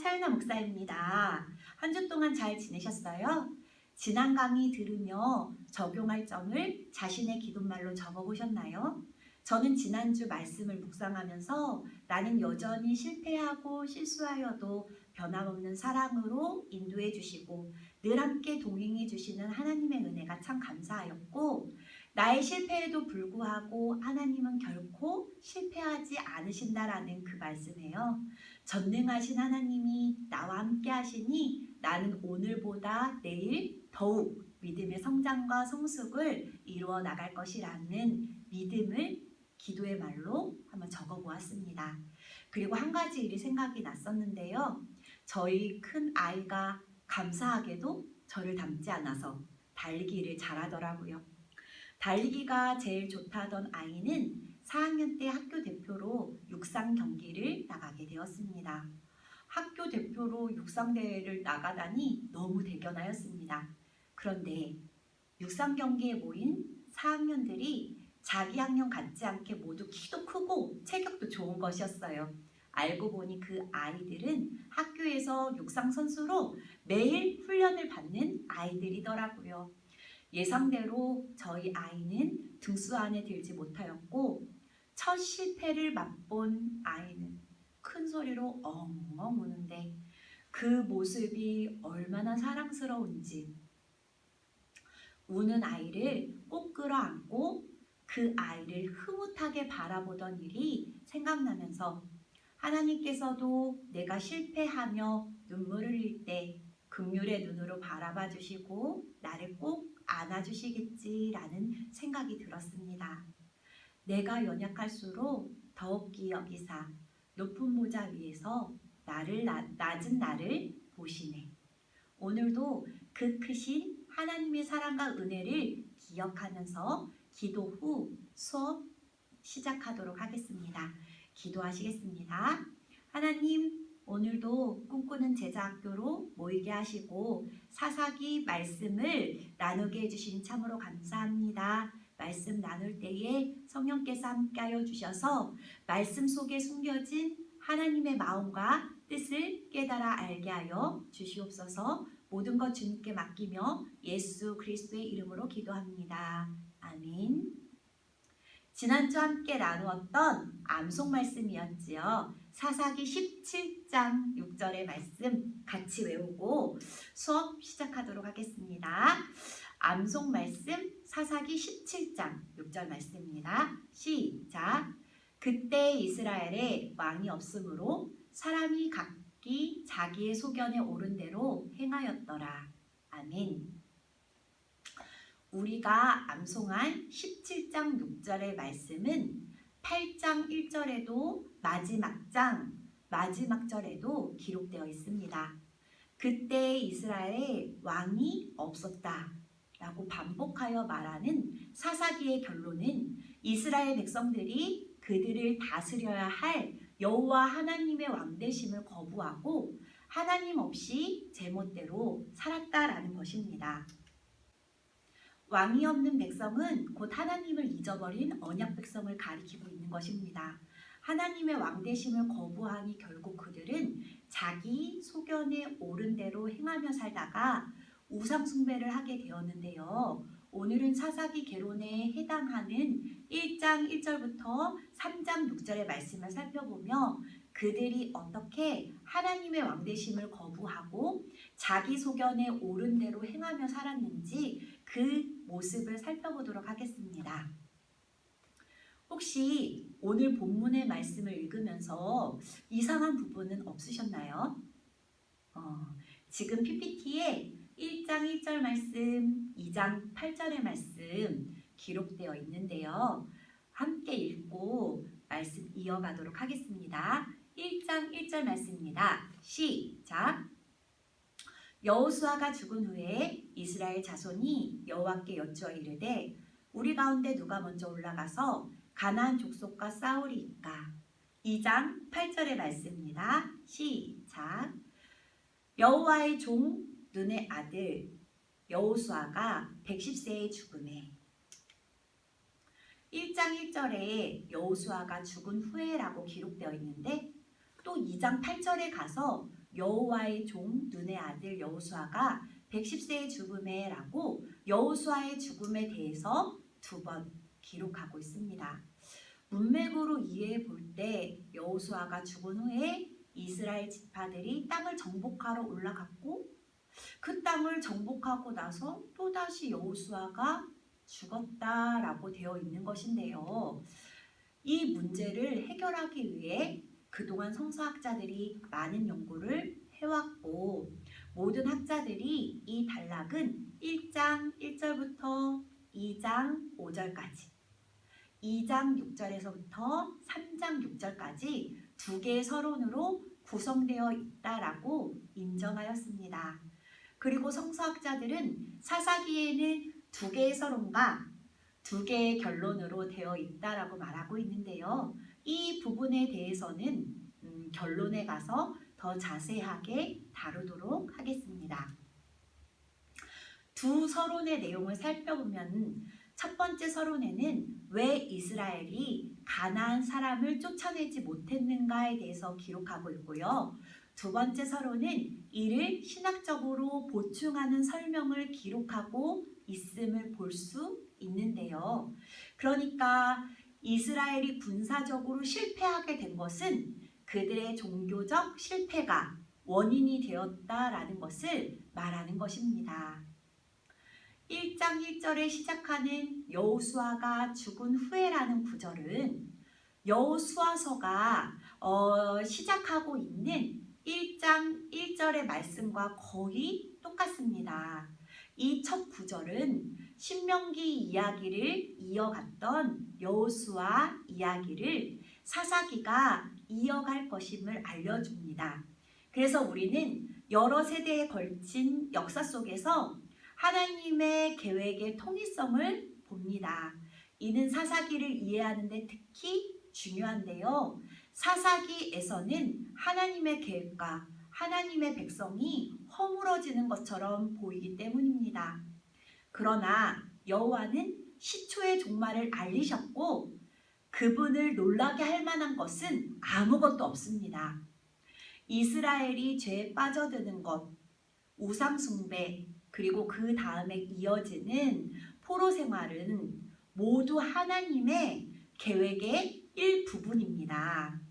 차윤아 목사입니다. 한 주 동안 잘 지내셨어요? 지난 강의 들으며 적용할 점을 자신의 기도말로 적어보셨나요? 저는 지난주 말씀을 묵상하면서 나는 여전히 실패하고 실수하여도 변함없는 사랑으로 인도해 주시고 늘 함께 동행해 주시는 하나님의 은혜가 참 감사하였고, 나의 실패에도 불구하고 하나님은 결코 실패하지 않으신다라는 그 말씀이에요. 전능하신 하나님이 나와 함께 하시니 나는 오늘보다 내일 더욱 믿음의 성장과 성숙을 이루어 나갈 것이라는 믿음을 기도의 말로 한번 적어보았습니다. 그리고 한 가지 일이 생각이 났었는데요. 저희 큰 아이가 감사하게도 저를 닮지 않아서 달리기를 잘하더라고요. 달리기가 제일 좋다던 아이는 4학년 때 학교 대표로 육상 경기를 나가게 되었습니다. 학교 대표로 육상 대회를 나가다니 너무 대견하였습니다. 그런데 육상 경기에 모인 4학년들이 자기 학년 같지 않게 모두 키도 크고 체격도 좋은 것이었어요. 알고 보니 그 아이들은 학교에서 육상 선수로 매일 훈련을 받는 아이들이더라고요. 예상대로 저희 아이는 등수 안에 들지 못하였고, 첫 실패를 맛본 아이는 큰 소리로 엉엉 우는데 그 모습이 얼마나 사랑스러운지, 우는 아이를 꼭 끌어안고 그 아이를 흐뭇하게 바라보던 일이 생각나면서 하나님께서도 내가 실패하며 눈물을 흘릴 때 긍휼의 눈으로 바라봐 주시고 나를 꼭 안아주시겠지라는 생각이 들었습니다. 내가 연약할수록 더욱이 여기사 높은 보좌 위에서 낮은 나를 보시네. 오늘도 그 크신 하나님의 사랑과 은혜를 기억하면서 기도 후 수업 시작하도록 하겠습니다. 기도하시겠습니다. 하나님, 오늘도 꿈꾸는 제자학교로 모이게 하시고 사사기 말씀을 나누게 해주신 참으로 감사합니다. 말씀 나눌 때에 성령께서 함께하여 주셔서 말씀 속에 숨겨진 하나님의 마음과 뜻을 깨달아 알게 하여 주시옵소서. 모든 것 주님께 맡기며 예수 그리스도의 이름으로 기도합니다. 아멘. 지난주 함께 나누었던 암송 말씀이었지요. 사사기 17장 6절의 말씀 같이 외우고 수업 시작하도록 하겠습니다. 암송 말씀 사사기 17장 6절 말씀입니다. 시작. 그때 이스라엘에 왕이 없으므로 사람이 각기 자기의 소견에 오른 대로 행하였더라. 아멘. 우리가 암송한 17장 6절의 말씀은 8장 1절에도 마지막 절에도 기록되어 있습니다. 그때 이스라엘에 왕이 없었다 라고 반복하여 말하는 사사기의 결론은 이스라엘 백성들이 그들을 다스려야 할 여호와 하나님의 왕되심을 거부하고 하나님 없이 제멋대로 살았다라는 것입니다. 왕이 없는 백성은 곧 하나님을 잊어버린 언약 백성을 가리키고 있는 것입니다. 하나님의 왕되심을 거부하니 결국 그들은 자기 소견에 오른 대로 행하며 살다가 우상 숭배를 하게 되었는데요. 오늘은 사사기 계론에 해당하는 1장 1절부터 3장 6절의 말씀을 살펴보며 그들이 어떻게 하나님의 왕되심을 거부하고 자기 소견에 옳은 대로 행하며 살았는지 그 모습을 살펴보도록 하겠습니다. 혹시 오늘 본문의 말씀을 읽으면서 이상한 부분은 없으셨나요? 지금 PPT에 1장 1절 말씀, 2장 8절의 말씀 기록되어 있는데요. 함께 읽고 말씀 이어가도록 하겠습니다. 1장 1절 말씀입니다. 시작. 여호수아가 죽은 후에 이스라엘 자손이 여호와께 여쭈어 이르되 우리 가운데 누가 먼저 올라가서 가나안 족속과 싸우리이까. 2장 8절의 말씀입니다. 시작. 여호와의 종 눈의 아들 여호수아가 110세에 죽음에. 1장 1절에 여호수아가 죽은 후에라고 기록되어 있는데 또 2장 8절에 가서 여호와의 종 눈의 아들 여호수아가 110세에 죽음에 라고 여호수아의 죽음에 대해서 2번 기록하고 있습니다. 문맥으로 이해해 볼 때 여호수아가 죽은 후에 이스라엘 지파들이 땅을 정복하러 올라갔고 그 땅을 정복하고 나서 또다시 여호수아가 죽었다라고 되어 있는 것인데요. 이 문제를 해결하기 위해 그동안 성서학자들이 많은 연구를 해왔고 모든 학자들이 이 단락은 1장 1절부터 2장 5절까지 2장 6절에서부터 3장 6절까지 2개의 서론으로 구성되어 있다라고 인정하였습니다. 그리고 성서학자들은 사사기에는 2개의 서론과 2개의 결론으로 되어 있다라고 말하고 있는데요. 이 부분에 대해서는 결론에 가서 더 자세하게 다루도록 하겠습니다. 2 서론의 내용을 살펴보면 첫 번째 서론에는 왜 이스라엘이 가나안 사람을 쫓아내지 못했는가에 대해서 기록하고 있고요. 2번째 서론은 이를 신학적으로 보충하는 설명을 기록하고 있음을 볼 수 있는데요. 그러니까 이스라엘이 군사적으로 실패하게 된 것은 그들의 종교적 실패가 원인이 되었다라는 것을 말하는 것입니다. 1장 1절에 시작하는 여호수아가 죽은 후에라는 구절은 여호수아서가 시작하고 있는 1장 1절의 말씀과 거의 똑같습니다. 이 첫 구절은 신명기 이야기를 이어갔던 여호수아 이야기를 사사기가 이어갈 것임을 알려줍니다. 그래서 우리는 여러 세대에 걸친 역사 속에서 하나님의 계획의 통일성을 봅니다. 이는 사사기를 이해하는 데 특히 중요한데요. 사사기에서는 하나님의 계획과 하나님의 백성이 허물어지는 것처럼 보이기 때문입니다. 그러나 여호와는 시초의 종말을 알리셨고 그분을 놀라게 할 만한 것은 아무것도 없습니다. 이스라엘이 죄에 빠져드는 것, 우상 숭배, 그리고 그 다음에 이어지는 포로 생활은 모두 하나님의 계획의 일부분입니다.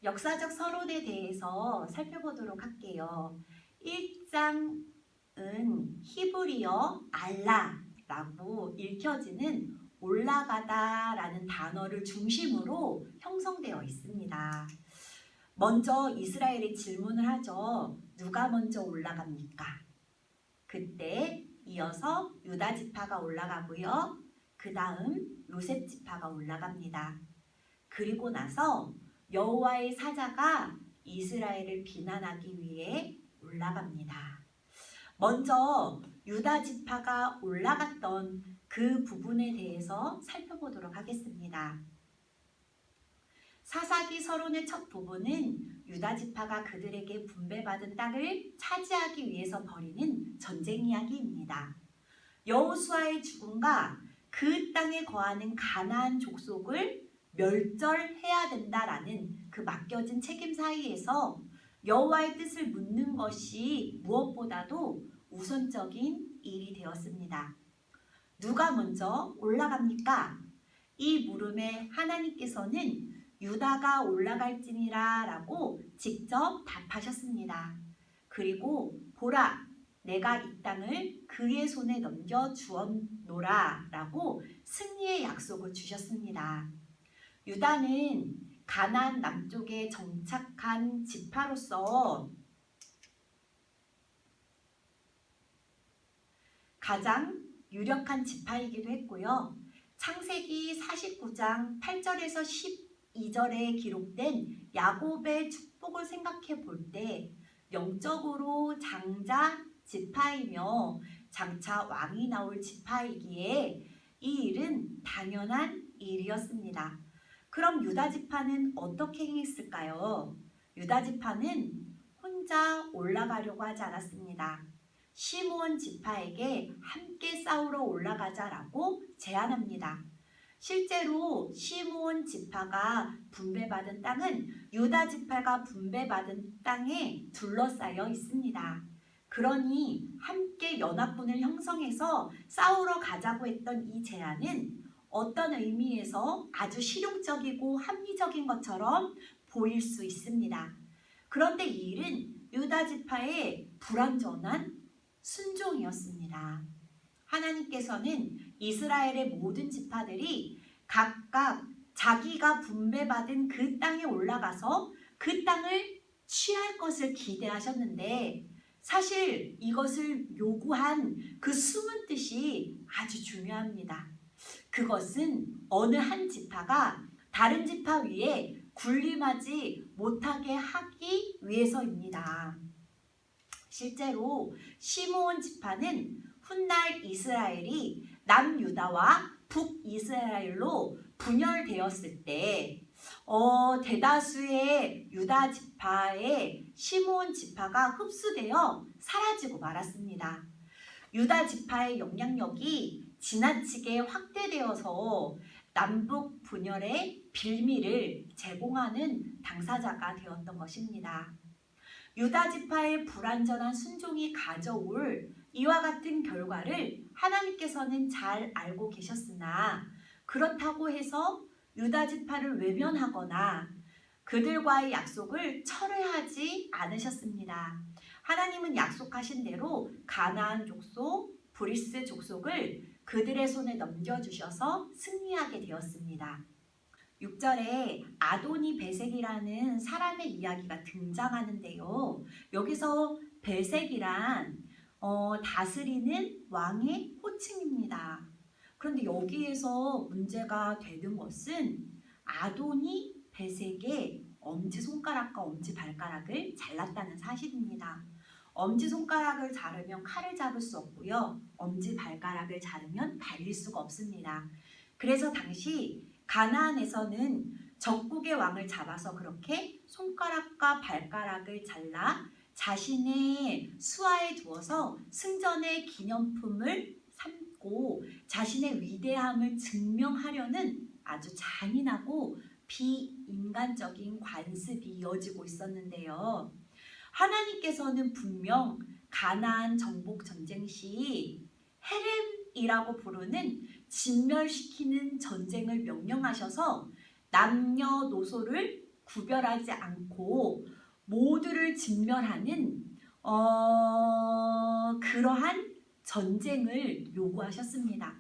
역사적 서론에 대해서 살펴보도록 할게요. 1장은 히브리어 알라라고 읽혀지는 올라가다라는 단어를 중심으로 형성되어 있습니다. 먼저 이스라엘이 질문을 하죠. 누가 먼저 올라갑니까? 그때 이어서 유다 지파가 올라가고요. 그 다음 요셉 지파가 올라갑니다. 그리고 나서 여호와의 사자가 이스라엘을 비난하기 위해 올라갑니다. 먼저 유다 지파가 올라갔던 그 부분에 대해서 살펴보도록 하겠습니다. 사사기 서론의 첫 부분은 유다 지파가 그들에게 분배받은 땅을 차지하기 위해서 벌이는 전쟁 이야기입니다. 여호수아의 죽음과 그 땅에 거하는 가나안 족속을 멸절해야 된다라는 그 맡겨진 책임 사이에서 여호와의 뜻을 묻는 것이 무엇보다도 우선적인 일이 되었습니다. 누가 먼저 올라갑니까? 이 물음에 하나님께서는 유다가 올라갈지니라 라고 직접 답하셨습니다. 그리고 보라, 내가 이 땅을 그의 손에 넘겨 주었노라 라고 승리의 약속을 주셨습니다. 유다는 가나안 남쪽에 정착한 지파로서 가장 유력한 지파이기도 했고요. 창세기 49장 8절에서 12절에 기록된 야곱의 축복을 생각해 볼 때 영적으로 장자 지파이며 장차 왕이 나올 지파이기에 이 일은 당연한 일이었습니다. 그럼 유다 지파는 어떻게 행했을까요? 유다 지파는 혼자 올라가려고 하지 않았습니다. 시므온 지파에게 함께 싸우러 올라가자라고 제안합니다. 실제로 시므온 지파가 분배받은 땅은 유다 지파가 분배받은 땅에 둘러싸여 있습니다. 그러니 함께 연합군을 형성해서 싸우러 가자고 했던 이 제안은 어떤 의미에서 아주 실용적이고 합리적인 것처럼 보일 수 있습니다. 그런데 이 일은 유다 지파의 불완전한 순종이었습니다. 하나님께서는 이스라엘의 모든 지파들이 각각 자기가 분배받은 그 땅에 올라가서 그 땅을 취할 것을 기대하셨는데 사실 이것을 요구한 그 숨은 뜻이 아주 중요합니다. 그것은 어느 한 지파가 다른 지파 위에 군림하지 못하게 하기 위해서입니다. 실제로 시므온 지파는 훗날 이스라엘이 남유다와 북이스라엘로 분열되었을 때 대다수의 유다 지파의 시므온 지파가 흡수되어 사라지고 말았습니다. 유다 지파의 영향력이 지나치게 확대되어서 남북 분열의 빌미를 제공하는 당사자가 되었던 것입니다. 유다 지파의 불완전한 순종이 가져올 이와 같은 결과를 하나님께서는 잘 알고 계셨으나 그렇다고 해서 유다 지파를 외면하거나 그들과의 약속을 철회하지 않으셨습니다. 하나님은 약속하신 대로 가나안 족속, 브리스 족속을 그들의 손에 넘겨주셔서 승리하게 되었습니다. 6절에 아도니 베색이라는 사람의 이야기가 등장하는데요. 여기서 베색이란 다스리는 왕의 호칭입니다. 그런데 여기에서 문제가 되는 것은 아도니 베색의 엄지손가락과 엄지발가락을 잘랐다는 사실입니다. 엄지손가락을 자르면 칼을 잡을 수 없고요. 엄지발가락을 자르면 달릴 수가 없습니다. 그래서 당시 가나안에서는 적국의 왕을 잡아서 그렇게 손가락과 발가락을 잘라 자신의 수하에 두어서 승전의 기념품을 삼고 자신의 위대함을 증명하려는 아주 잔인하고 비인간적인 관습이 이어지고 있었는데요. 하나님께서는 분명 가나안 정복 전쟁 시 헤렘이라고 부르는 진멸시키는 전쟁을 명령하셔서 남녀노소를 구별하지 않고 모두를 진멸하는 그러한 전쟁을 요구하셨습니다.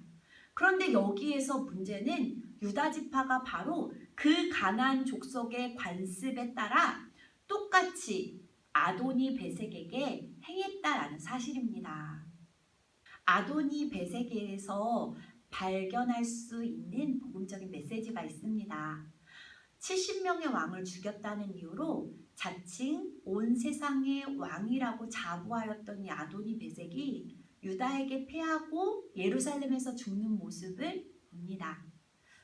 그런데 여기에서 문제는 유다 지파가 바로 그 가나안 족속의 관습에 따라 똑같이 아도니 베색에게 행했다라는 사실입니다. 아도니 베색에서 발견할 수 있는 복음적인 메시지가 있습니다. 70명의 왕을 죽였다는 이유로 자칭 온 세상의 왕이라고 자부하였던 이 아도니 베색이 유다에게 패하고 예루살렘에서 죽는 모습을 봅니다.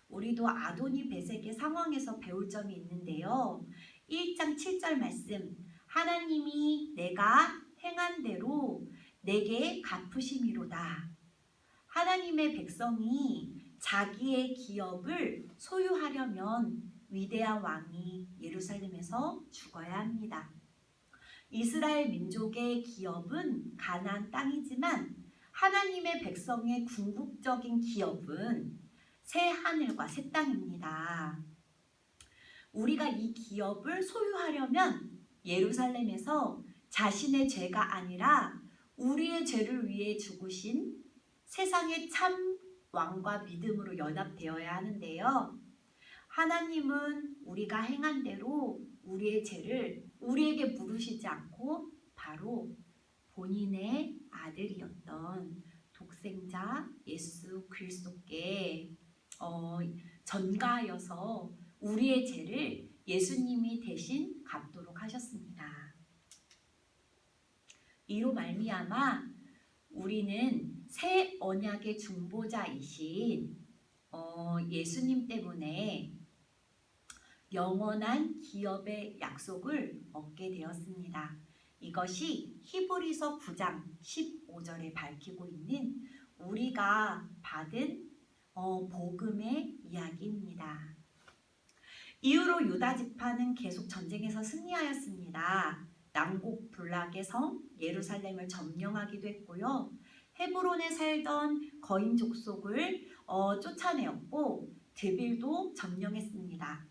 우리도 아도니 베색의 상황에서 배울 점이 있는데요. 1장 7절 말씀, 하나님이 내가 행한 대로 내게 갚으심이로다. 하나님의 백성이 자기의 기업을 소유하려면 위대한 왕이 예루살렘에서 죽어야 합니다. 이스라엘 민족의 기업은 가나안 땅이지만 하나님의 백성의 궁극적인 기업은 새 하늘과 새 땅입니다. 우리가 이 기업을 소유하려면 예루살렘에서 자신의 죄가 아니라 우리의 죄를 위해 죽으신 세상의 참 왕과 믿음으로 연합되어야 하는데요. 하나님은 우리가 행한 대로 우리의 죄를 우리에게 물으시지 않고 바로 본인의 아들이었던 독생자 예수 그리스도께 전가하여서 우리의 죄를 예수님이 대신 갚도록 하셨습니다. 이로 말미암아 우리는 새 언약의 중보자이신 예수님 때문에 영원한 기업의 약속을 얻게 되었습니다. 이것이 히브리서 9장 15절에 밝히고 있는 우리가 받은 복음의 이야기입니다. 이후로 유다 지파는 계속 전쟁에서 승리하였습니다. 난곡불락의 성 예루살렘을 점령하기도 했고요. 헤브론에 살던 거인 족속을 쫓아내었고 드빌도 점령했습니다.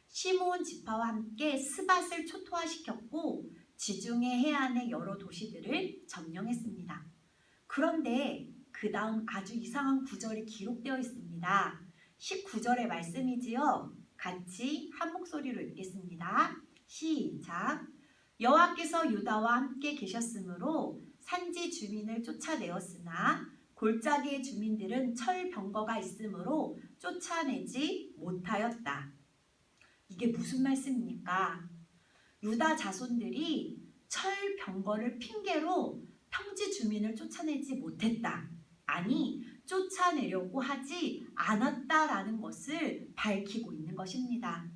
시므온 지파와 함께 스밧을 초토화시켰고 지중해 해안의 여러 도시들을 점령했습니다. 그런데 그 다음 아주 이상한 구절이 기록되어 있습니다. 19절의 말씀이지요. 같이 한 목소리로 읽겠습니다. 시작. 여호와께서 유다와 함께 계셨으므로 산지 주민을 쫓아내었으나 골짜기의 주민들은 철병거가 있으므로 쫓아내지 못하였다. 이게 무슨 말씀입니까? 유다 자손들이 철병거를 핑계로 평지 주민을 쫓아내지 못했다. 아니, 쫓아내려고 하지 않았다라는 것을 밝히고 있는 것입니다.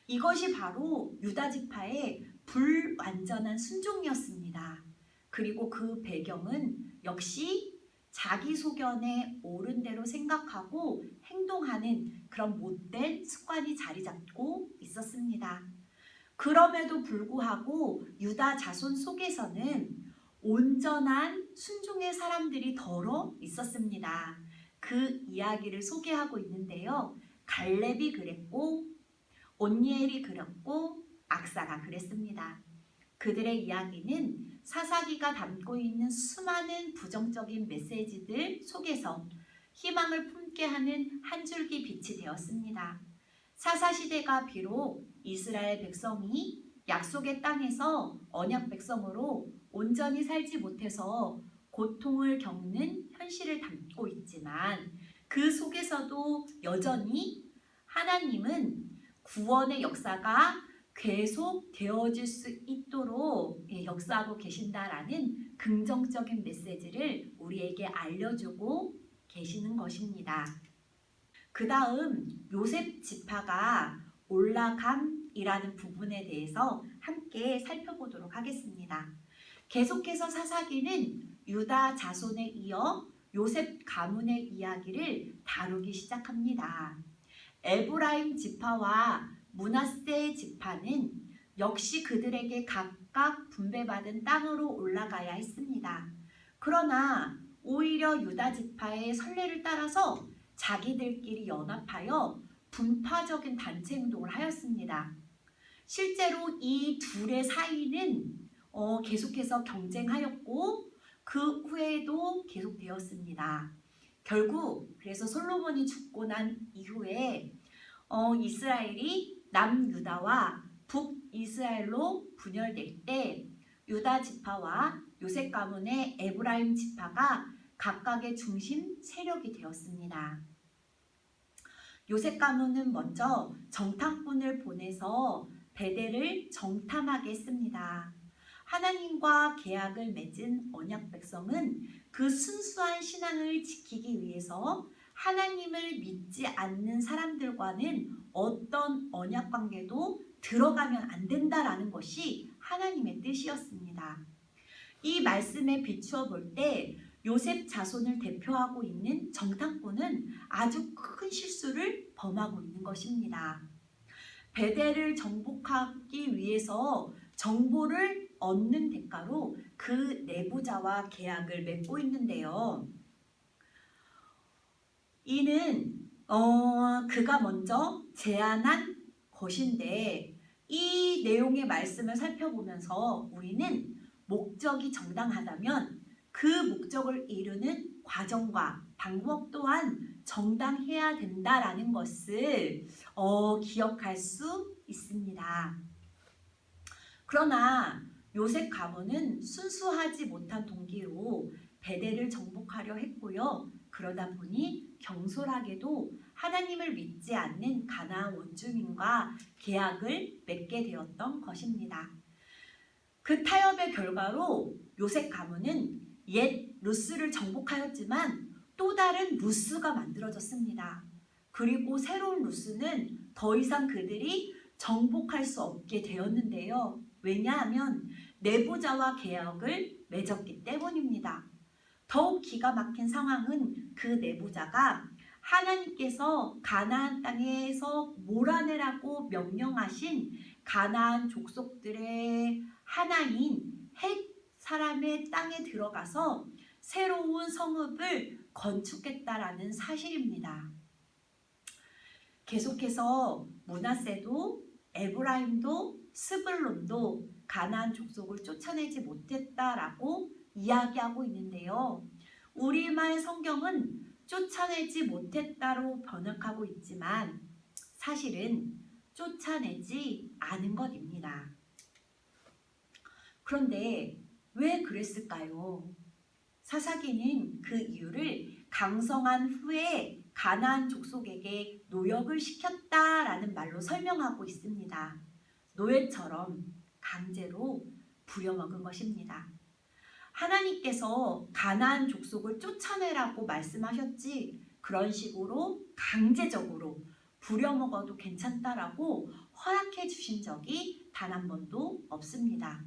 이것이 바로 유다 지파의 불완전한 순종이었습니다. 그리고 그 배경은 역시 자기 소견에 옳은 대로 생각하고 행동하는 그런 못된 습관이 자리 잡고 있었습니다. 그럼에도 불구하고 유다 자손 속에서는 온전한 순종의 사람들이 더러 있었습니다. 그 이야기를 소개하고 있는데요. 갈렙이 그랬고 온니엘이 그랬고 악사가 그랬습니다. 그들의 이야기는 사사기가 담고 있는 수많은 부정적인 메시지들 속에서 희망을 품게 하는 한 줄기 빛이 되었습니다. 사사시대가 비록 이스라엘 백성이 약속의 땅에서 언약 백성으로 온전히 살지 못해서 고통을 겪는 현실을 담고 있지만 그 속에서도 여전히 하나님은 구원의 역사가 계속 되어질 수 있도록 역사하고 계신다라는 긍정적인 메시지를 우리에게 알려주고 계시는 것입니다. 그 다음 요셉 지파가 올라감이라는 부분에 대해서 함께 살펴보도록 하겠습니다. 계속해서 사사기는 유다 자손에 이어 요셉 가문의 이야기를 다루기 시작합니다. 에브라임 지파와 므낫세 지파는 역시 그들에게 각각 분배받은 땅으로 올라가야 했습니다. 그러나 오히려 유다 지파의 선례를 따라서 자기들끼리 연합하여 분파적인 단체 행동을 하였습니다. 실제로 이 둘의 사이는 계속해서 경쟁하였고 그 후에도 계속되었습니다. 결국 그래서 솔로몬이 죽고 난 이후에 이스라엘이 남유다와 북이스라엘로 분열될 때 유다 지파와 요셉 가문의 에브라임 지파가 각각의 중심 세력이 되었습니다. 요셉 가문은 먼저 정탐꾼을 보내서 베델을 정탐하게 했습니다. 하나님과 계약을 맺은 언약 백성은 그 순수한 신앙을 지키기 위해서 하나님을 믿지 않는 사람들과는 어떤 언약 관계도 들어가면 안 된다라는 것이 하나님의 뜻이었습니다. 이 말씀에 비추어 볼 때 요셉 자손을 대표하고 있는 정탐꾼은 아주 큰 실수를 범하고 있는 것입니다. 베델을 정복하기 위해서 정보를 얻는 대가로 그 내부자와 계약을 맺고 있는데요. 이는 그가 먼저 제안한 것인데 이 내용의 말씀을 살펴보면서 우리는 목적이 정당하다면 그 목적을 이루는 과정과 방법 또한 정당해야 된다라는 것을 기억할 수 있습니다. 그러나 요셉 가문은 순수하지 못한 동기로 베델을 정복하려 했고요. 그러다 보니 경솔하게도 하나님을 믿지 않는 가나안 원주민과 계약을 맺게 되었던 것입니다. 그 타협의 결과로 요셉 가문은 옛 루스를 정복하였지만 또 다른 루스가 만들어졌습니다. 그리고 새로운 루스는 더 이상 그들이 정복할 수 없게 되었는데요. 왜냐하면 내부자와 계약을 맺었기 때문입니다. 더욱 기가 막힌 상황은 그 내부자가 하나님께서 가나안 땅에서 몰아내라고 명령하신 가나안 족속들의 하나인 헷 사람의 땅에 들어가서 새로운 성읍을 건축했다라는 사실입니다. 계속해서 므낫세도 에브라임도 스불론도 가나안 족속을 쫓아내지 못했다라고 이야기하고 있는데요. 우리말 성경은 쫓아내지 못했다로 번역하고 있지만 사실은 쫓아내지 않은 것입니다. 그런데 왜 그랬을까요? 사사기는 그 이유를 강성한 후에 가나안 족속에게 노역을 시켰다라는 말로 설명하고 있습니다. 노예처럼 강제로 부려먹은 것입니다. 하나님께서 가나안 족속을 쫓아내라고 말씀하셨지 그런 식으로 강제적으로 부려먹어도 괜찮다라고 허락해 주신 적이 단 한 번도 없습니다.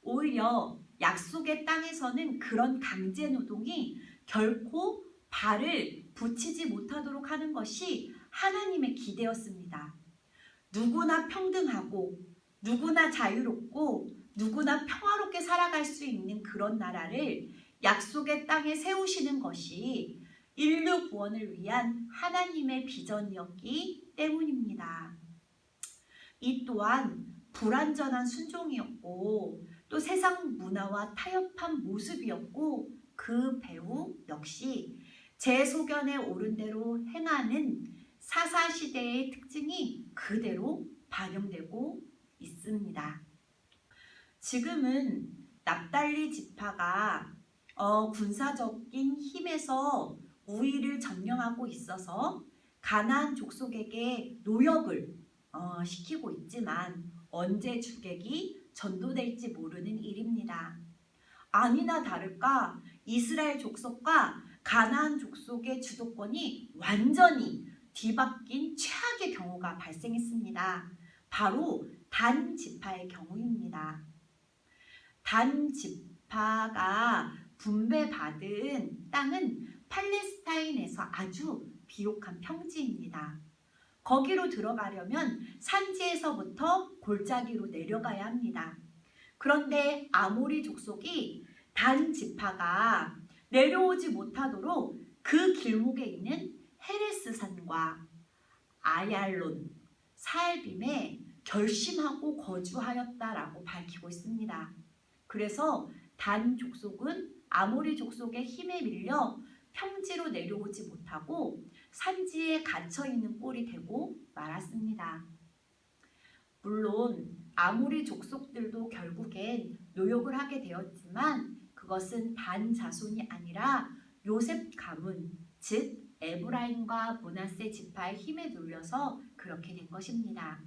오히려 약속의 땅에서는 그런 강제 노동이 결코 발을 붙이지 못하도록 하는 것이 하나님의 기대였습니다. 누구나 평등하고 누구나 자유롭고 누구나 평화롭게 살아갈 수 있는 그런 나라를 약속의 땅에 세우시는 것이 인류 구원을 위한 하나님의 비전이었기 때문입니다. 이 또한 불완전한 순종이었고 또 세상 문화와 타협한 모습이었고 그 배후 역시 제 소견에 오른 대로 행하는 사사시대의 특징이 그대로 반영되고 있습니다. 지금은 납달리 지파가 군사적인 힘에서 우위를 점령하고 있어서 가나안 족속에게 노역을 시키고 있지만 언제 주객이 전도될지 모르는 일입니다. 아니나 다를까 이스라엘 족속과 가나안 족속의 주도권이 완전히 뒤바뀐 최악의 경우가 발생했습니다. 바로 단 지파의 경우입니다. 단 지파가 분배받은 땅은 팔레스타인에서 아주 비옥한 평지입니다. 거기로 들어가려면 산지에서부터 골짜기로 내려가야 합니다. 그런데 아모리 족속이 단 지파가 내려오지 못하도록 그 길목에 있는 헤레스산과 아얄론, 사알빔에 결심하고 거주하였다라고 밝히고 있습니다. 그래서 단 족속은 아모리 족속의 힘에 밀려 평지로 내려오지 못하고 산지에 갇혀있는 꼴이 되고 말았습니다. 물론 아모리 족속들도 결국엔 노역을 하게 되었지만 그것은 단 자손이 아니라 요셉 가문, 즉 에브라임과 므낫세 지파의 힘에 눌려서 그렇게 된 것입니다.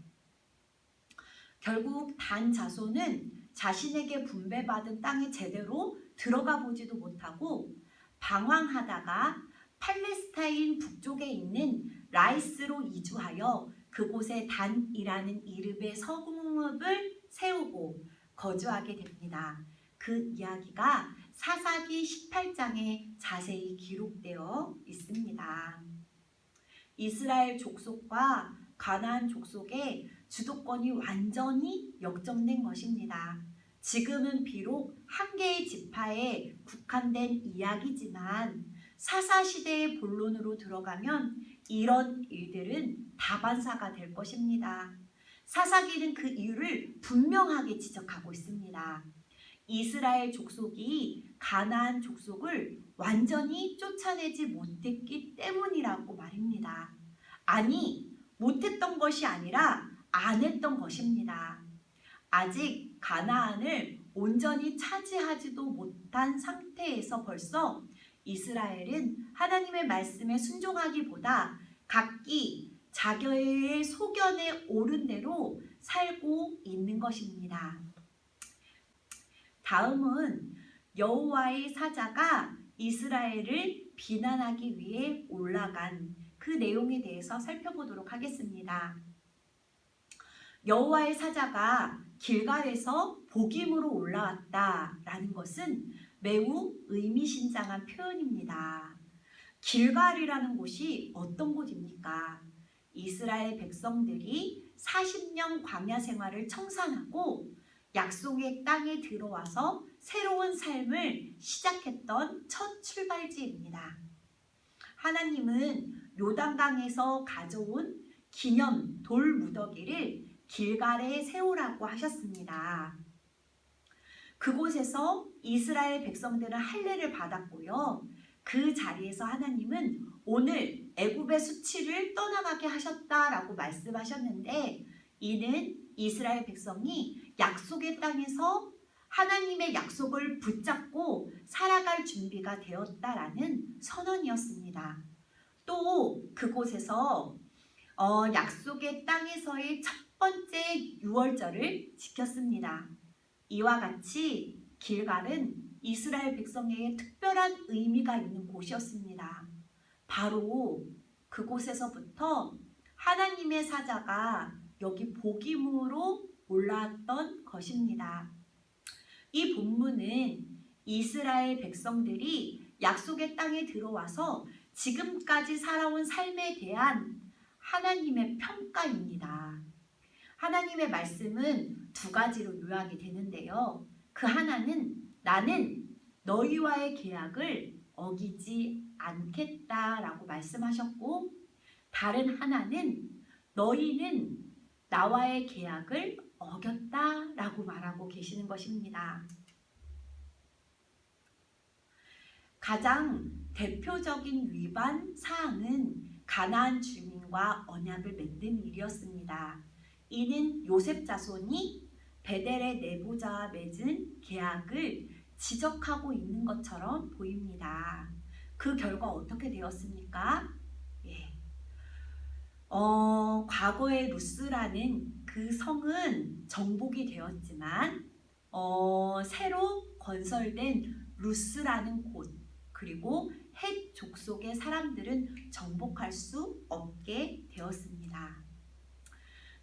결국 단 자손은 자신에게 분배받은 땅에 제대로 들어가 보지도 못하고 방황하다가 팔레스타인 북쪽에 있는 라이스로 이주하여 그곳에 단이라는 이름의 성읍을 세우고 거주하게 됩니다. 그 이야기가 사사기 18장에 자세히 기록되어 있습니다. 이스라엘 족속과 가나안 족속의 주도권이 완전히 역전된 것입니다. 지금은 비록 한 개의 지파에 국한된 이야기지만 사사시대의 본론으로 들어가면 이런 일들은 다반사가 될 것입니다. 사사기는 그 이유를 분명하게 지적하고 있습니다. 이스라엘 족속이 가나안 족속을 완전히 쫓아내지 못했기 때문이라고 말입니다. 아니, 못했던 것이 아니라 안 했던 것입니다. 아직 가나안을 온전히 차지하지도 못한 상태에서 벌써 이스라엘은 하나님의 말씀에 순종하기보다 각기 자기의 소견에 옳은 대로 살고 있는 것입니다. 다음은 여호와의 사자가 이스라엘을 비난하기 위해 올라간 그 내용에 대해서 살펴보도록 하겠습니다. 여호와의 사자가 길갈에서 복임으로 올라왔다라는 것은 매우 의미심장한 표현입니다. 길갈이라는 곳이 어떤 곳입니까? 이스라엘 백성들이 40년 광야 생활을 청산하고 약속의 땅에 들어와서 새로운 삶을 시작했던 첫 출발지입니다. 하나님은 요단강에서 가져온 기념 돌 무더기를 길갈에 세우라고 하셨습니다. 그곳에서 이스라엘 백성들은 할례를 받았고요. 그 자리에서 하나님은 오늘 애굽의 수치를 떠나가게 하셨다라고 말씀하셨는데, 이는 이스라엘 백성이 약속의 땅에서 하나님의 약속을 붙잡고 살아갈 준비가 되었다라는 선언이었습니다. 또 그곳에서 약속의 땅에서의 첫 번째 유월절을 지켰습니다. 이와 같이 길갈은 이스라엘 백성에게 특별한 의미가 있는 곳이었습니다. 바로 그곳에서부터 하나님의 사자가 여기 복임으로 올라왔던 것입니다. 이 본문은 이스라엘 백성들이 약속의 땅에 들어와서 지금까지 살아온 삶에 대한 하나님의 평가입니다. 하나님의 말씀은 두 가지로 요약이 되는데요. 그 하나는 나는 너희와의 계약을 어기지 않겠다라고 말씀하셨고, 다른 하나는 너희는 나와의 계약을 어겼다라고 말하고 계시는 것입니다. 가장 대표적인 위반 사항은 가나안 주민과 언약을 맺는 일이었습니다. 이는 요셉 자손이 베델의 내보자와 맺은 계약을 지적하고 있는 것처럼 보입니다. 그 결과 어떻게 되었습니까? 과거의 루스라는 그 성은 정복이 되었지만 새로 건설된 루스라는 곳, 그리고 헷 족속의 사람들은 정복할 수 없게 되었습니다.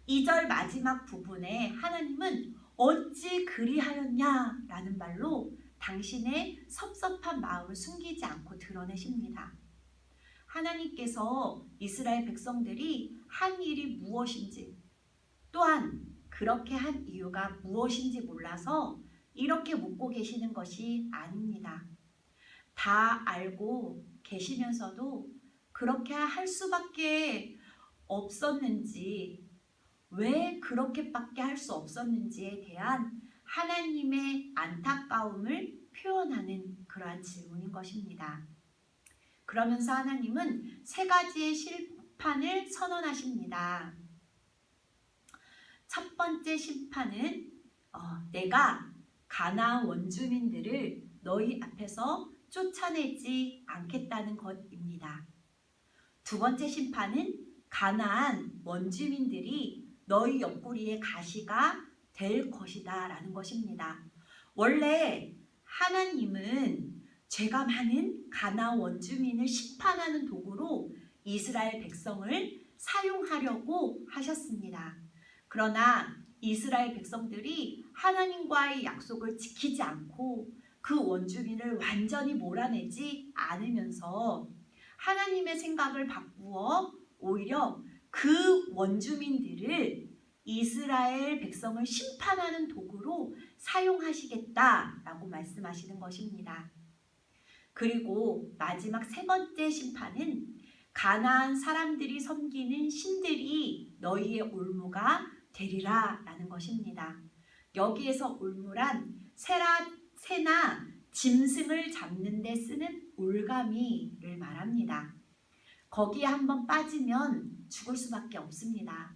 2절 마지막 부분에 하나님은 어찌 그리하였냐라는 말로 당신의 섭섭한 마음을 숨기지 않고 드러내십니다. 하나님께서 이스라엘 백성들이 한 일이 무엇인지, 또한 그렇게 한 이유가 무엇인지 몰라서 이렇게 묻고 계시는 것이 아닙니다. 다 알고 계시면서도 그렇게 할 수밖에 없었는지, 왜 그렇게밖에 할 수 없었는지에 대한 하나님의 안타까움을 표현하는 그러한 질문인 것입니다. 그러면서 하나님은 세 가지의 심판을 선언하십니다. 첫 번째 심판은 내가 가나안 원주민들을 너희 앞에서 쫓아내지 않겠다는 것입니다. 두 번째 심판은 가나안 원주민들이 너희 옆구리에 가시가 될 것이다 라는 것입니다. 원래 하나님은 죄가 많은 가나안 원주민을 심판하는 도구로 이스라엘 백성을 사용하려고 하셨습니다. 그러나 이스라엘 백성들이 하나님과의 약속을 지키지 않고 그 원주민을 완전히 몰아내지 않으면서 하나님의 생각을 바꾸어 오히려 그 원주민들을 이스라엘 백성을 심판하는 도구로 사용하시겠다라고 말씀하시는 것입니다. 그리고 마지막 세 번째 심판은 가나안 사람들이 섬기는 신들이 너희의 올무가 되리라 라는 것입니다. 여기에서 올무란 새나 짐승을 잡는 데 쓰는 올가미를 말합니다. 거기에 한번 빠지면 죽을 수밖에 없습니다.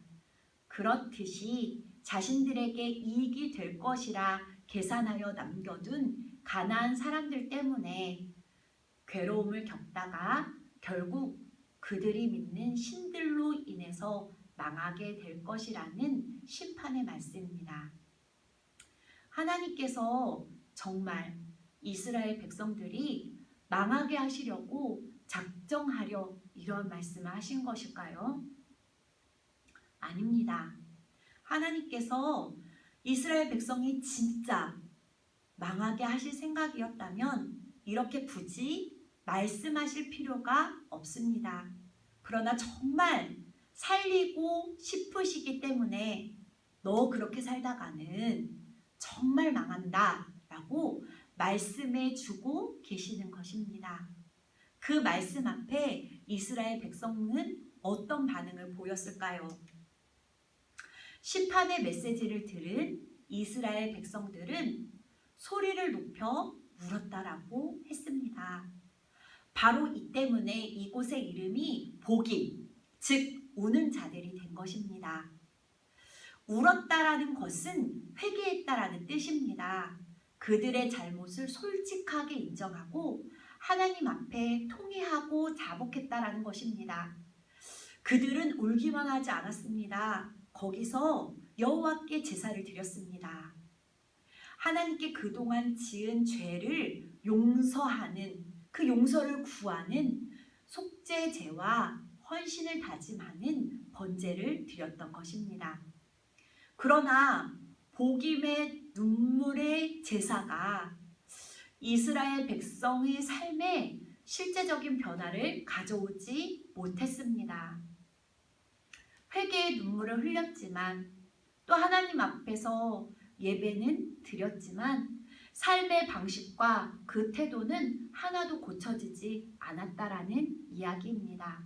그렇듯이 자신들에게 이익이 될 것이라 계산하여 남겨둔 가나안 사람들 때문에 괴로움을 겪다가 결국 그들이 믿는 신들로 인해서 망하게 될 것이라는 심판의 말씀입니다. 하나님께서 정말 이스라엘 백성들이 망하게 하시려고 작정하려 이런 말씀을 하신 것일까요? 아닙니다. 하나님께서 이스라엘 백성이 진짜 망하게 하실 생각이었다면 이렇게 굳이 말씀하실 필요가 없습니다. 그러나 정말 살리고 싶으시기 때문에 너 그렇게 살다가는 정말 망한다 라고 말씀해 주고 계시는 것입니다. 그 말씀 앞에 이스라엘 백성은 어떤 반응을 보였을까요? 심판의 메시지를 들은 이스라엘 백성들은 소리를 높여 울었다라고 했습니다. 바로 이 때문에 이곳의 이름이 복임, 즉 우는 자들이 된 것입니다. 울었다라는 것은 회개했다라는 뜻입니다. 그들의 잘못을 솔직하게 인정하고 하나님 앞에 통회하고 자복했다라는 것입니다. 그들은 울기만 하지 않았습니다. 거기서 여호와께 제사를 드렸습니다. 하나님께 그동안 지은 죄를 용서하는, 그 용서를 구하는 속죄제와 헌신을 다짐하는 번제를 드렸던 것입니다. 그러나 복임의 눈물의 제사가 이스라엘 백성의 삶에 실제적인 변화를 가져오지 못했습니다. 회개의 눈물을 흘렸지만 또 하나님 앞에서 예배는 드렸지만 삶의 방식과 그 태도는 하나도 고쳐지지 않았다라는 이야기입니다.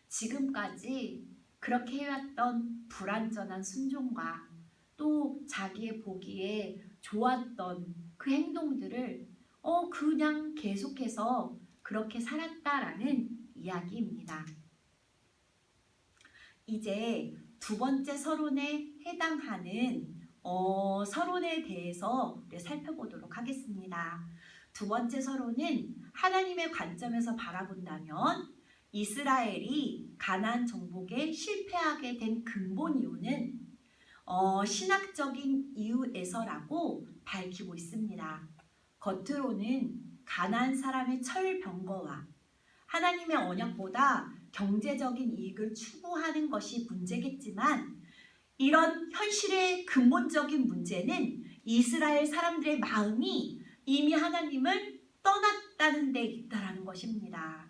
지금까지 그렇게 해왔던 불완전한 순종과 또 자기의 보기에 좋았던 그 행동들을 그냥 계속해서 그렇게 살았다라는 이야기입니다. 이제 두 번째 서론에 해당하는 서론에 대해서 살펴보도록 하겠습니다. 두 번째 서론은 하나님의 관점에서 바라본다면 이스라엘이 가나안 정복에 실패하게 된 근본 이유는 신학적인 이유에서라고 밝히고 있습니다. 겉으로는 가나안 사람의 철병거와 하나님의 언약보다 경제적인 이익을 추구하는 것이 문제겠지만 이런 현실의 근본적인 문제는 이스라엘 사람들의 마음이 이미 하나님을 떠났다는 데 있다라는 것입니다.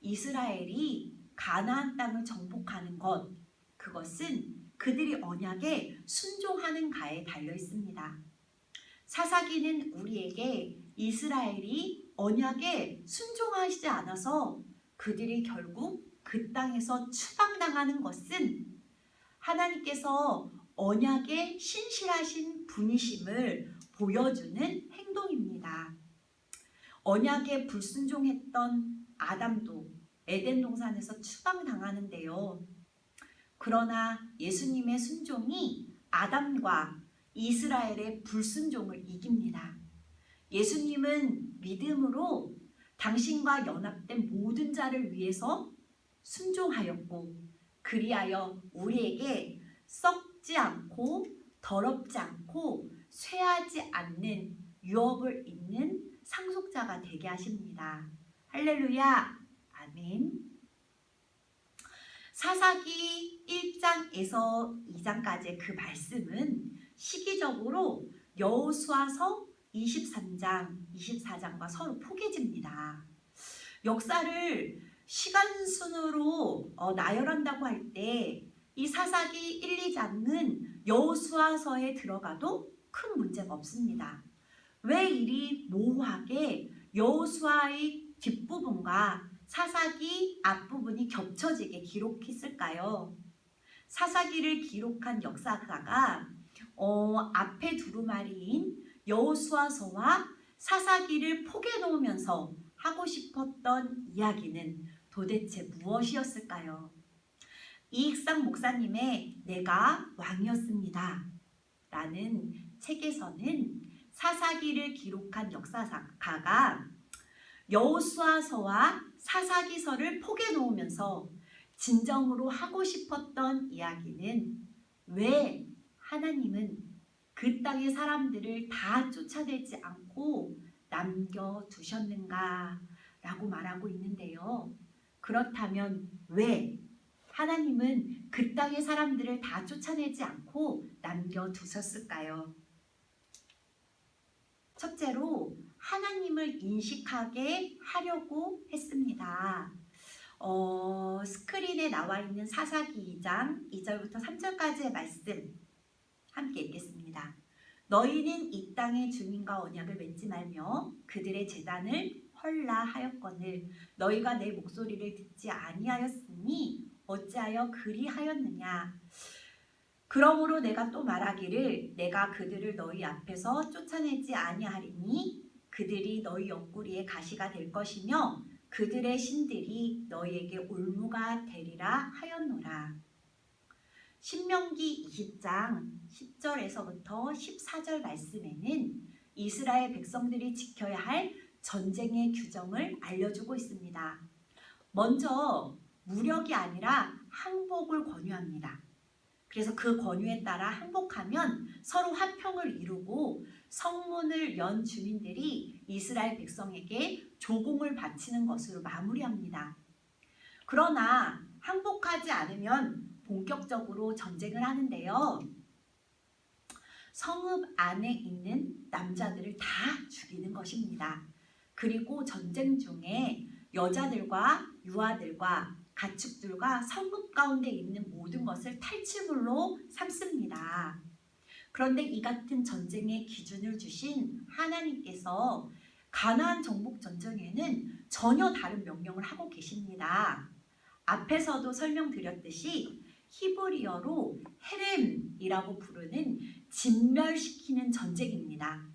이스라엘이 가나안 땅을 정복하는 것, 그것은 그들이 언약에 순종하는 가에 달려 있습니다. 사사기는 우리에게 이스라엘이 언약에 순종하지 않아서 그들이 결국 그 땅에서 추방당하는 것은 하나님께서 언약에 신실하신 분이심을 보여주는 행동입니다. 언약에 불순종했던 아담도 에덴 동산에서 추방당하는데요. 그러나 예수님의 순종이 아담과 이스라엘의 불순종을 이깁니다. 예수님은 믿음으로 당신과 연합된 모든 자를 위해서 순종하였고 그리하여 우리에게 썩지 않고 더럽지 않고 쇠하지 않는 유업을 잇는 상속자가 되게 하십니다. 할렐루야, 아멘. 사사기 1장에서 2장까지의 그 말씀은 시기적으로 여호수아서 23장, 24장과 서로 포개집니다. 역사를 시간 순으로 나열한다고 할 때 이 사사기 1, 2장은 여호수아서에 들어가도 큰 문제가 없습니다. 왜 이리 모호하게 여호수아의 뒷부분과 사사기 앞부분이 겹쳐지게 기록했을까요? 사사기를 기록한 역사가가 앞에 두루마리인 여호수아서와 사사기를 포개 놓으면서 하고 싶었던 이야기는 도대체 무엇이었을까요? 이익상 목사님의 내가 왕이었습니다 라는 책에서는 사사기를 기록한 역사가가 여호수아서와 사사기서를 포개 놓으면서 진정으로 하고 싶었던 이야기는 왜 하나님은 그 땅의 사람들을 다 쫓아내지 않고 남겨두셨는가 라고 말하고 있는데요. 그렇다면 왜 하나님은 그 땅의 사람들을 다 쫓아내지 않고 남겨두셨을까요? 첫째로 하나님을 인식하게 하려고 했습니다. 스크린에 나와 있는 사사기 2장 2절부터 3절까지의 말씀 함께 읽겠습니다. 너희는 이 땅의 주민과 언약을 맺지 말며 그들의 제단을 헐라하였거늘 너희가 내 목소리를 듣지 아니하였으니 어찌하여 그리하였느냐. 그러므로 내가 또 말하기를 내가 그들을 너희 앞에서 쫓아내지 아니하리니 그들이 너희 옆구리에 가시가 될 것이며 그들의 신들이 너희에게 올무가 되리라 하였노라. 신명기 20장 10절에서부터 14절 말씀에는 이스라엘 백성들이 지켜야 할 전쟁의 규정을 알려주고 있습니다. 먼저 무력이 아니라 항복을 권유합니다. 그래서 그 권유에 따라 항복하면 서로 화평을 이루고 성문을 연 주민들이 이스라엘 백성에게 조공을 바치는 것으로 마무리합니다. 그러나 항복하지 않으면 본격적으로 전쟁을 하는데요. 성읍 안에 있는 남자들을 다 죽이는 것입니다. 그리고 전쟁 중에 여자들과 유아들과 가축들과 성읍 가운데 있는 모든 것을 탈취물로 삼습니다. 그런데 이 같은 전쟁의 기준을 주신 하나님께서 가나안 정복 전쟁에는 전혀 다른 명령을 하고 계십니다. 앞에서도 설명드렸듯이 히브리어로 헤렘이라고 부르는 진멸시키는 전쟁입니다.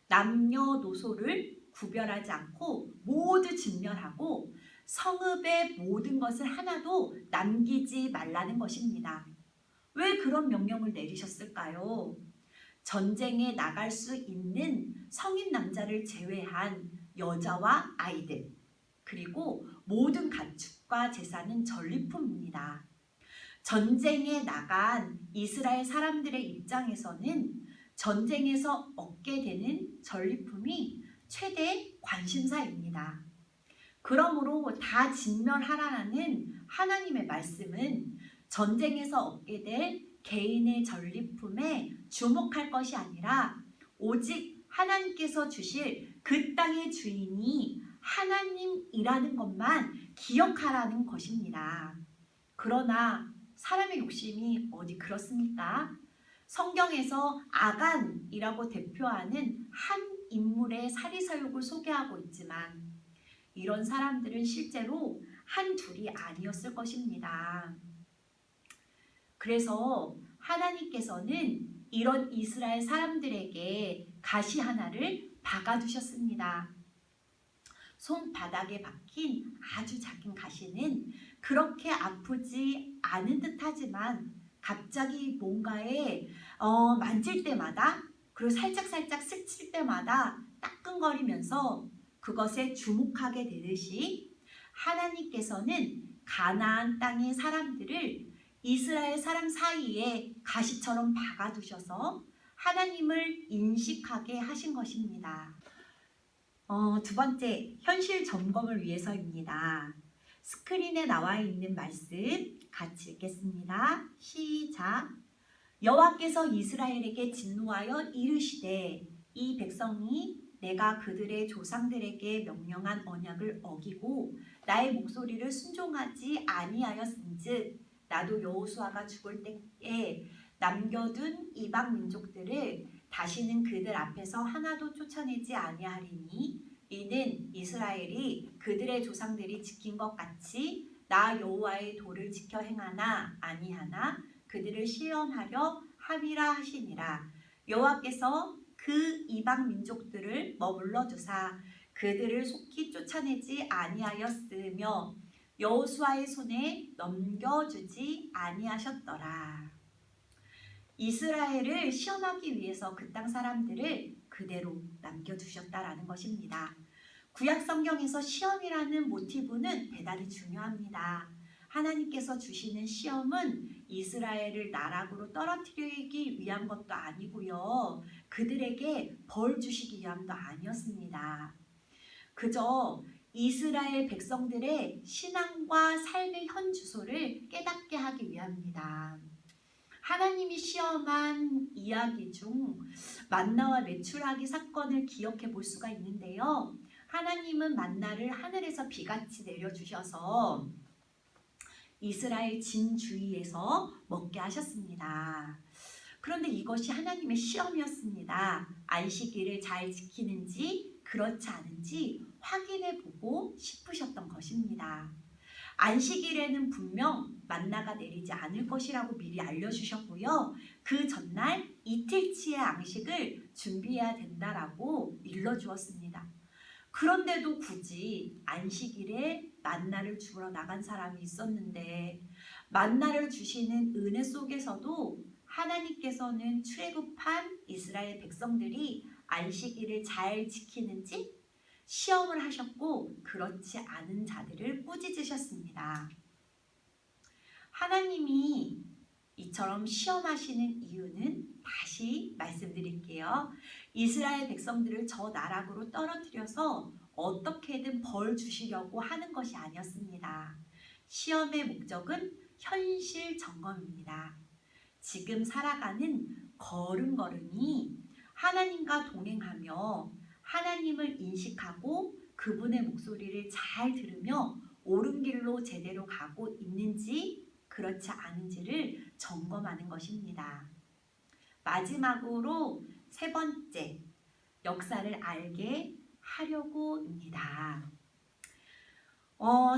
남녀노소를 구별하지 않고 모두 진멸하고 성읍의 모든 것을 하나도 남기지 말라는 것입니다. 왜 그런 명령을 내리셨을까요? 전쟁에 나갈 수 있는 성인 남자를 제외한 여자와 아이들, 그리고 모든 가축과 제사는 전리품입니다. 전쟁에 나간 이스라엘 사람들의 입장에서는 전쟁에서 얻게 되는 전리품이 최대 관심사입니다. 그러므로 다 진멸하라는 하나님의 말씀은 전쟁에서 얻게 될 개인의 전리품에 주목할 것이 아니라 오직 하나님께서 주실 그 땅의 주인이 하나님이라는 것만 기억하라는 것입니다. 그러나 사람의 욕심이 어디 그렇습니까? 성경에서 아간이라고 대표하는 한 인물의 사리사욕을 소개하고 있지만 이런 사람들은 실제로 한둘이 아니었을 것입니다. 그래서 하나님께서는 이런 이스라엘 사람들에게 가시 하나를 박아두셨습니다. 손바닥에 박힌 아주 작은 가시는 그렇게 아프지 않은 듯하지만 갑자기 뭔가에 만질 때마다 그리고 살짝살짝 스칠 때마다 따끔거리면서 그것에 주목하게 되듯이 하나님께서는 가나안 땅의 사람들을 이스라엘 사람 사이에 가시처럼 박아두셔서 하나님을 인식하게 하신 것입니다. 두 번째, 현실 점검을 위해서입니다. 스크린에 나와 있는 말씀 같이 읽겠습니다. 시작. 여호와께서 이스라엘에게 진노하여 이르시되 이 백성이 내가 그들의 조상들에게 명령한 언약을 어기고 나의 목소리를 순종하지 아니하였은즉 나도 여호수아가 죽을 때에 남겨둔 이방 민족들을 다시는 그들 앞에서 하나도 쫓아내지 아니하리니 이는 이스라엘이 그들의 조상들이 지킨 것 같이 나 여호와의 도를 지켜 행하나 아니하나 그들을 시험하려 함이라 하시니라. 여호와께서 그 이방 민족들을 머물러 두사 그들을 속히 쫓아내지 아니하였으며 여호수아의 손에 넘겨주지 아니하셨더라. 이스라엘을 시험하기 위해서 그 땅 사람들을 그대로 남겨두셨다라는 것입니다. 구약 성경에서 시험이라는 모티브는 대단히 중요합니다. 하나님께서 주시는 시험은 이스라엘을 나락으로 떨어뜨리기 위한 것도 아니고요. 그들에게 벌 주시기 위함도 아니었습니다. 그저 이스라엘 백성들의 신앙과 삶의 현 주소를 깨닫게 하기 위함입니다. 하나님이 시험한 이야기 중 만나와 메추라기 사건을 기억해 볼 수가 있는데요. 하나님은 만나를 하늘에서 비같이 내려주셔서 이스라엘 진 주위에서 먹게 하셨습니다. 그런데 이것이 하나님의 시험이었습니다. 안식일을 잘 지키는지 그렇지 않은지 확인해 보고 싶으셨던 것입니다. 안식일에는 분명 만나가 내리지 않을 것이라고 미리 알려주셨고요. 그 전날 이틀치의 안식을 준비해야 된다라고 일러주었습니다. 그런데도 굳이 안식일에 만나를 주러 나간 사람이 있었는데 만나를 주시는 은혜 속에서도 하나님께서는 출애굽한 이스라엘 백성들이 안식일을 잘 지키는지 시험을 하셨고 그렇지 않은 자들을 꾸짖으셨습니다. 하나님이 이처럼 시험하시는 이유는 다시 말씀드릴게요. 이스라엘 백성들을 저 나락으로 떨어뜨려서 어떻게든 벌 주시려고 하는 것이 아니었습니다. 시험의 목적은 현실 점검입니다. 지금 살아가는 걸음걸음이 하나님과 동행하며 하나님을 인식하고 그분의 목소리를 잘 들으며 옳은 길로 제대로 가고 있는지 그렇지 않은지를 점검하는 것입니다. 마지막으로 세 번째, 역사를 알게 하려고입니다.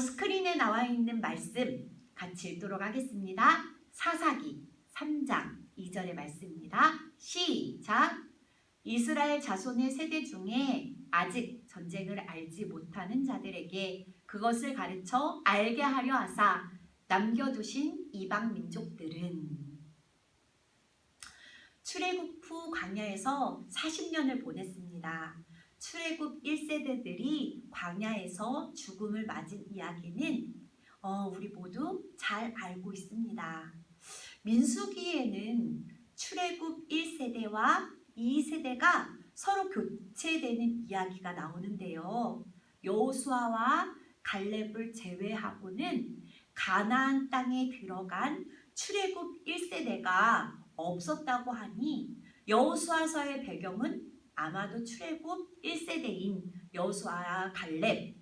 스크린에 나와 있는 말씀 같이 읽도록 하겠습니다. 사사기 3장 2절의 말씀입니다. 시작! 이스라엘 자손의 세대 중에 아직 전쟁을 알지 못하는 자들에게 그것을 가르쳐 알게 하려 하사 남겨두신 이방 민족들은 출애굽 후 광야에서 40년을 보냈습니다. 출애굽 1세대들이 광야에서 죽음을 맞은 이야기는 우리 모두 잘 알고 있습니다. 민수기에는 출애굽 1세대와 2세대가 서로 교체되는 이야기가 나오는데요. 여호수아와 갈렙을 제외하고는 가나안 땅에 들어간 출애굽 1세대가 없었다고 하니 여호수아서의 배경은 아마도 출애굽 1세대인 여호수아와 갈렙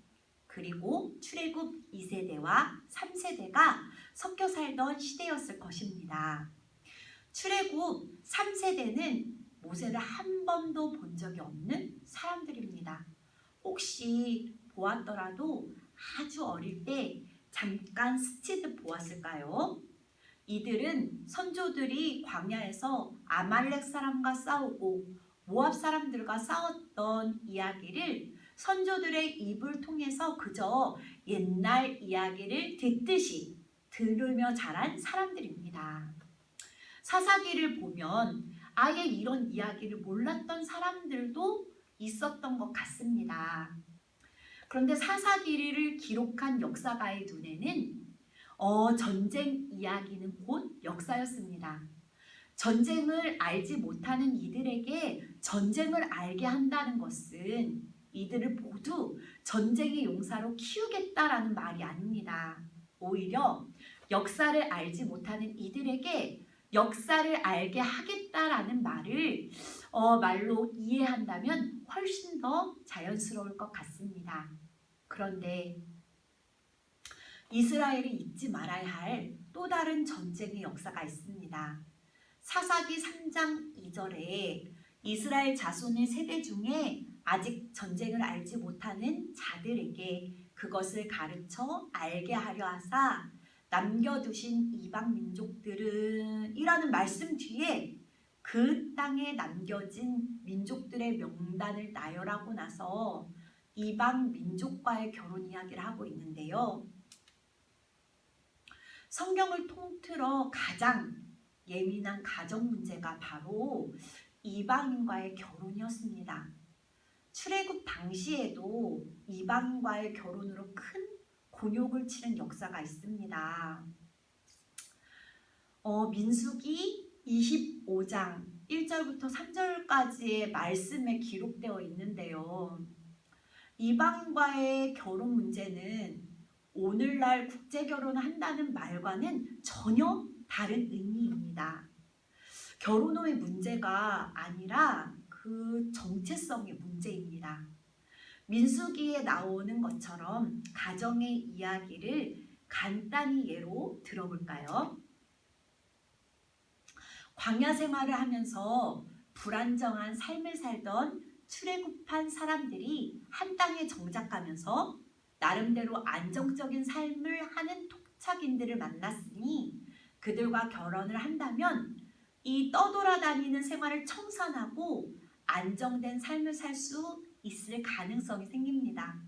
그리고 출애굽 2세대와 3세대가 섞여 살던 시대였을 것입니다. 출애굽 3세대는 모세를 한 번도 본 적이 없는 사람들입니다. 혹시 보았더라도 아주 어릴 때 잠깐 스치듯 보았을까요? 이들은 선조들이 광야에서 아말렉 사람과 싸우고 모압 사람들과 싸웠던 이야기를 선조들의 입을 통해서 그저 옛날 이야기를 듣듯이 들으며 자란 사람들입니다. 사사기를 보면 아예 이런 이야기를 몰랐던 사람들도 있었던 것 같습니다. 그런데 사사기를 기록한 역사가의 눈에는 전쟁 이야기는 곧 역사였습니다. 전쟁을 알지 못하는 이들에게 전쟁을 알게 한다는 것은 이들을 모두 전쟁의 용사로 키우겠다라는 말이 아닙니다. 오히려 역사를 알지 못하는 이들에게 역사를 알게 하겠다라는 말로 이해한다면 훨씬 더 자연스러울 것 같습니다. 그런데 이스라엘이 잊지 말아야 할 또 다른 전쟁의 역사가 있습니다. 사사기 3장 2절에 이스라엘 자손의 세대 중에 아직 전쟁을 알지 못하는 자들에게 그것을 가르쳐 알게 하려 하사 남겨두신 이방 민족들은 이라는 말씀 뒤에 그 땅에 남겨진 민족들의 명단을 나열하고 나서 이방 민족과의 결혼 이야기를 하고 있는데요. 성경을 통틀어 가장 예민한 가정 문제가 바로 이방인과의 결혼이었습니다. 출애굽 당시에도 이방인과의 결혼으로 큰 곤욕을 치른 역사가 있습니다. 민수기 25장 1절부터 3절까지의 말씀에 기록되어 있는데요. 이방인과의 결혼 문제는 오늘날 국제결혼을 한다는 말과는 전혀 다른 의미입니다. 결혼 후의 문제가 아니라 그 정체성의 문제입니다. 민수기에 나오는 것처럼 가정의 이야기를 간단히 예로 들어볼까요? 광야 생활을 하면서 불안정한 삶을 살던 출애굽한 사람들이 한 땅에 정착하면서 나름대로 안정적인 삶을 하는 토착인들을 만났으니 그들과 결혼을 한다면 이 떠돌아다니는 생활을 청산하고 안정된 삶을 살 수 있을 가능성이 생깁니다.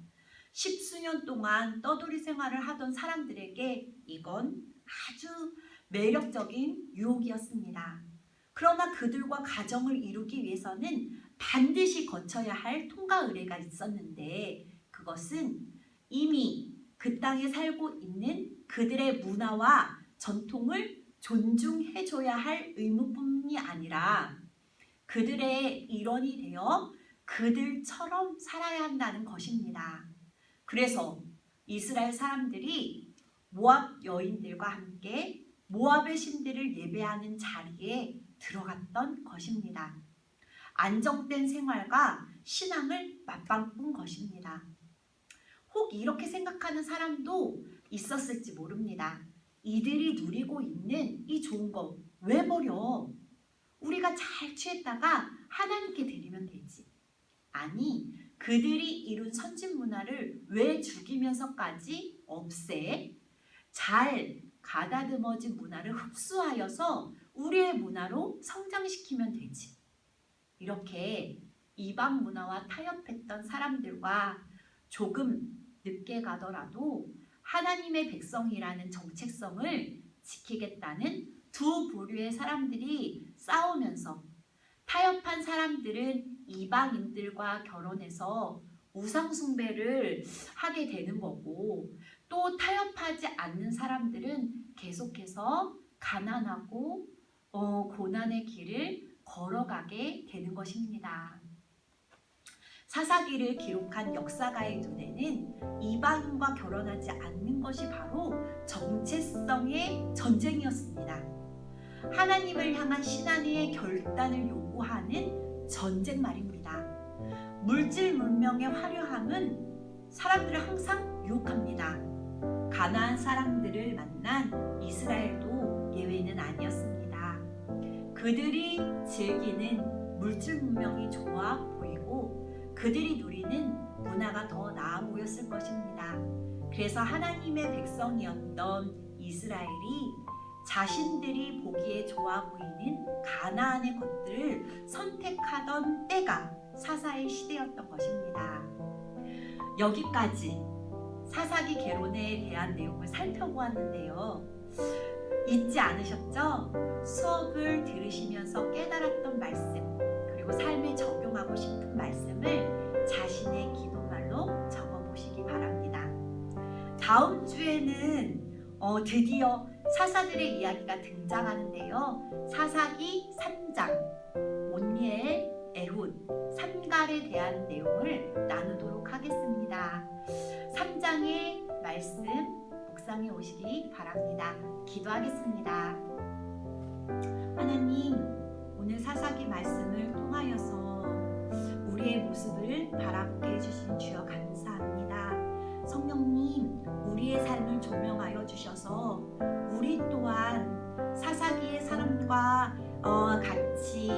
십수년 동안 떠돌이 생활을 하던 사람들에게 이건 아주 매력적인 유혹이었습니다. 그러나 그들과 가정을 이루기 위해서는 반드시 거쳐야 할 통과 의례가 있었는데 그것은 이미 그 땅에 살고 있는 그들의 문화와 전통을 존중해줘야 할 의무뿐이 아니라 그들의 일원이 되어 그들처럼 살아야 한다는 것입니다. 그래서 이스라엘 사람들이 모압 여인들과 함께 모압의 신들을 예배하는 자리에 들어갔던 것입니다. 안정된 생활과 신앙을 맞바꾼 것입니다. 혹 이렇게 생각하는 사람도 있었을지 모릅니다. 이들이 누리고 있는 이 좋은 거 왜 버려? 우리가 잘 취했다가 하나님께 드리면 되지. 아니, 그들이 이룬 선진 문화를 왜 죽이면서까지 없애? 잘 가다듬어진 문화를 흡수하여서 우리의 문화로 성장시키면 되지. 이렇게 이방 문화와 타협했던 사람들과 조금 늦게 가더라도 하나님의 백성이라는 정체성을 지키겠다는 두 부류의 사람들이 싸우면서 타협한 사람들은 이방인들과 결혼해서 우상숭배를 하게 되는 거고 또 타협하지 않는 사람들은 계속해서 가난하고 고난의 길을 걸어가게 되는 것입니다. 사사기를 기록한 역사가의 눈에는 이방인과 결혼하지 않는 것이 바로 정체성의 전쟁이었습니다. 하나님을 향한 신앙의 결단을 요구하는 전쟁 말입니다. 물질 문명의 화려함은 사람들을 항상 유혹합니다. 가나안 사람들을 만난 이스라엘도 예외는 아니었습니다. 그들이 즐기는 물질 문명이 좋아 보이고 그들이 누리는 문화가 더 나아 보였을 것입니다. 그래서 하나님의 백성이었던 이스라엘이 자신들이 보기에 좋아 보이는 가나안의 것들을 선택하던 때가 사사의 시대였던 것입니다. 여기까지 사사기 개론에 대한 내용을 살펴보았는데요. 잊지 않으셨죠? 수업을 들으시면서 깨달았던 말씀 그리고 삶에 적용하고 싶은 말씀을 자신의 기도말로 적어보시기 바랍니다. 다음 주에는 드디어 사사들의 이야기가 등장하는데요. 사사기 3장 온니엘, 에훗, 삼갈에 대한 내용을 나누도록 하겠습니다. 3장의 말씀 묵상해 오시기 바랍니다. 기도하겠습니다. 하나님, 오늘 사사기 말씀을 통하여서 우리의 모습을 바라보게 해주신 주여 감사합니다. 성령님, 우리의 삶을 조명하여 주셔서 우리 또한 사사기의 사람과 같이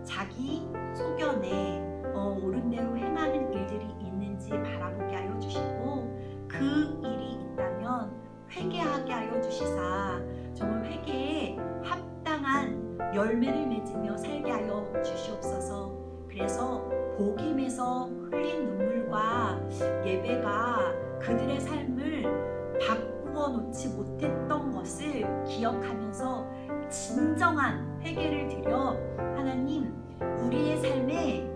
자기 소견에 옳은 대로 행하는 일들이 있는지 바라보게 하여 주시고 그 일이 있다면 회개하게 하여 주시사 정말 회개에 합당한 열매를 맺으며 살게 하여 주시옵소서. 그래서 복임에서 흘린 눈물과 예배가 그들의 삶을 바꾸어 놓지 못했던 것을 기억하면서 진정한 회개를 드려 하나님 우리의 삶에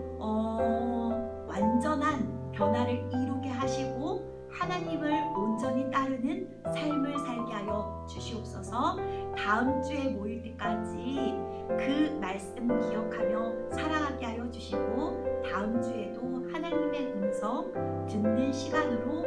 완전한 변화를 이루게 하시고 하나님을 온전히 따르는 삶을 살게 하여 주시옵소서. 다음 주에 모일 때까지 그 말씀 기억하며 살아가게 하여 주시고 다음 주에도 하나님의 음성 듣는 시간으로